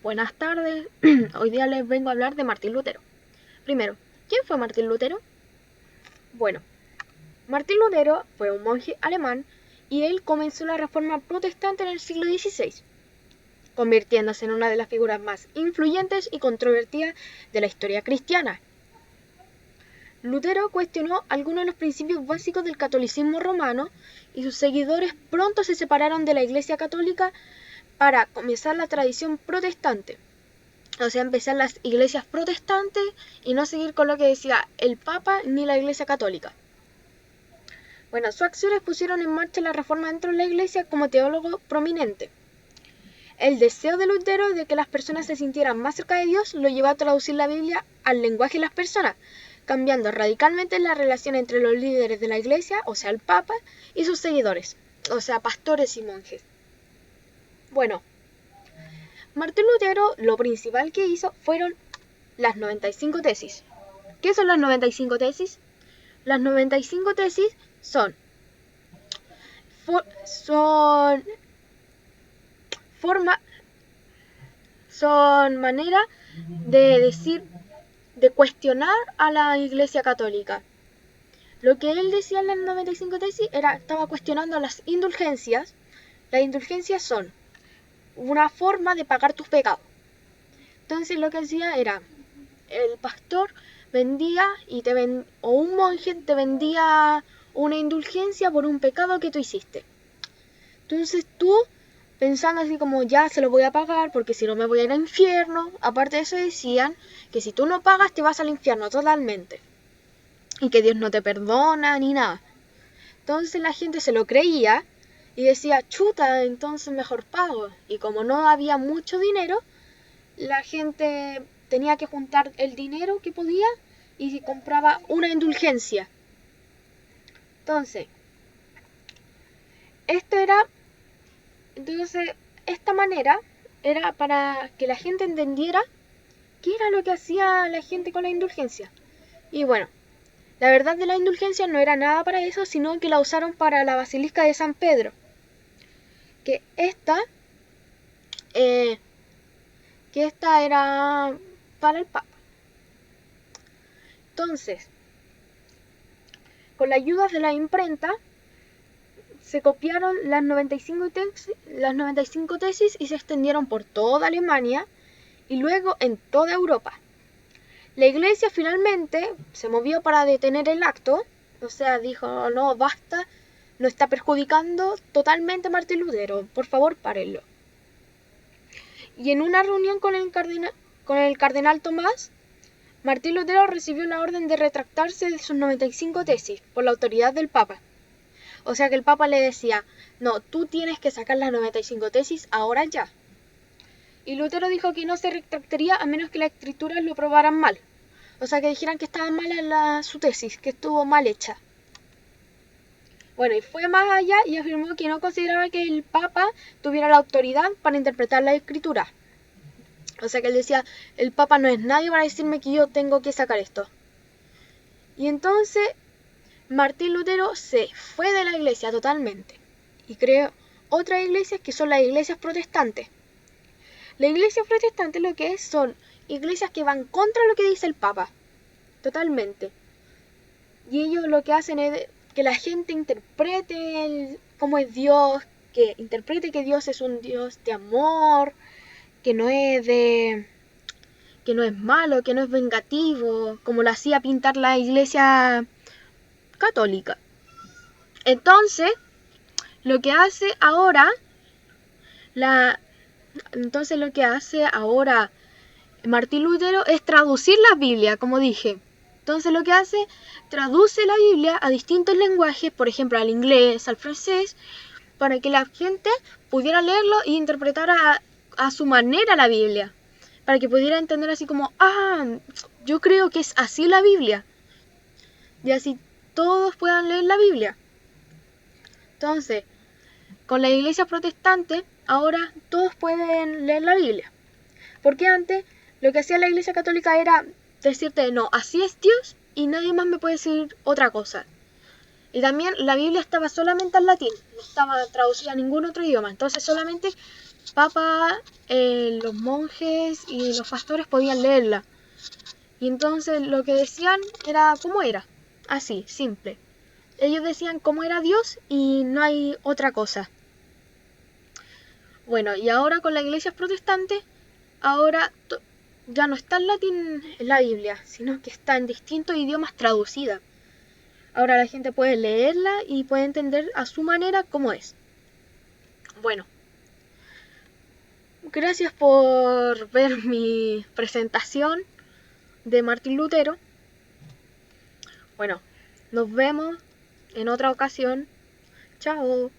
Buenas tardes, hoy día les vengo a hablar de Martín Lutero. Primero, ¿quién fue Martín Lutero? Bueno, Martín Lutero fue un monje alemán y él comenzó la reforma protestante en el siglo XVI, convirtiéndose en una de las figuras más influyentes y controvertidas de la historia cristiana. Lutero cuestionó algunos de los principios básicos del catolicismo romano y sus seguidores pronto se separaron de la Iglesia católica para comenzar la tradición protestante. O sea, empezar las iglesias protestantes y no seguir con lo que decía el Papa ni la Iglesia católica. Bueno, sus acciones pusieron en marcha la reforma dentro de la Iglesia como teólogo prominente. El deseo de Lutero de que las personas se sintieran más cerca de Dios lo llevó a traducir la Biblia al lenguaje de las personas, cambiando radicalmente la relación entre los líderes de la Iglesia, o sea, el Papa, y sus seguidores, o sea, pastores y monjes. Bueno, Martín Lutero lo principal que hizo fueron las 95 tesis. ¿Qué son las 95 tesis? Las 95 tesis son manera de decir, de cuestionar a la Iglesia católica. Lo que él decía en las 95 tesis estaba cuestionando las indulgencias. Las indulgencias son una forma de pagar tus pecados. Entonces lo que hacía era, el pastor vendía o un monje te vendía una indulgencia por un pecado que tú hiciste. Entonces tú, pensando así como ya se lo voy a pagar porque si no me voy a ir al infierno, aparte de eso decían que si tú no pagas te vas al infierno totalmente y que Dios no te perdona ni nada. Entonces la gente se lo creía y decía, chuta, entonces mejor pago. Y como no había mucho dinero, la gente tenía que juntar el dinero que podía y compraba una indulgencia. Entonces, esta manera era para que la gente entendiera qué era lo que hacía la gente con la indulgencia. Y bueno, la verdad de la indulgencia no era nada para eso, sino que la usaron para la Basílica de San Pedro. Que esta era para el Papa. Entonces, con la ayuda de la imprenta, se copiaron las 95 tesis y se extendieron por toda Alemania y luego en toda Europa. La Iglesia finalmente se movió para detener el acto, o sea, dijo, no, basta, no está perjudicando totalmente a Martín Lutero, por favor, párenlo. Y en una reunión con el cardenal Tomás, Martín Lutero recibió la orden de retractarse de sus 95 tesis por la autoridad del Papa. O sea que el Papa le decía, no, tú tienes que sacar las 95 tesis ahora ya. Y Lutero dijo que no se retractaría a menos que las escrituras lo probaran mal. O sea que dijeran que estaba mala su tesis, que estuvo mal hecha. Bueno, y fue más allá y afirmó que no consideraba que el Papa tuviera la autoridad para interpretar la escritura. O sea que él decía, el Papa no es nadie para decirme que yo tengo que sacar esto. Y entonces Martín Lutero se fue de la iglesia totalmente y creó otras iglesias que son las iglesias protestantes. La iglesia protestante lo que es son iglesias que van contra lo que dice el Papa, totalmente. Y ellos lo que hacen es que la gente interprete cómo es Dios, que interprete que Dios es un Dios de amor, que no es malo, que no es vengativo, como lo hacía pintar la iglesia católica. Entonces, lo que hace ahora Martín Lutero es traducir la Biblia, como dije. Entonces lo que hace, traduce la Biblia a distintos lenguajes, por ejemplo al inglés, al francés, para que la gente pudiera leerlo e interpretar a su manera la Biblia. Para que pudiera entender así como, yo creo que es así la Biblia. Y así todos puedan leer la Biblia. Entonces, con la iglesia protestante, ahora todos pueden leer la Biblia. Porque antes lo que hacía la iglesia católica era decirte, no, así es Dios y nadie más me puede decir otra cosa. Y también la Biblia estaba solamente en latín, no estaba traducida a ningún otro idioma. Entonces solamente Papa, los monjes y los pastores podían leerla. Y entonces lo que decían era cómo era, así, simple. Ellos decían cómo era Dios y no hay otra cosa. Bueno, y ahora con las iglesias protestantes, ahora ya no está en latín en la Biblia, sino que está en distintos idiomas traducida. Ahora la gente puede leerla y puede entender a su manera cómo es. Bueno, gracias por ver mi presentación de Martín Lutero. Bueno, nos vemos en otra ocasión. Chao.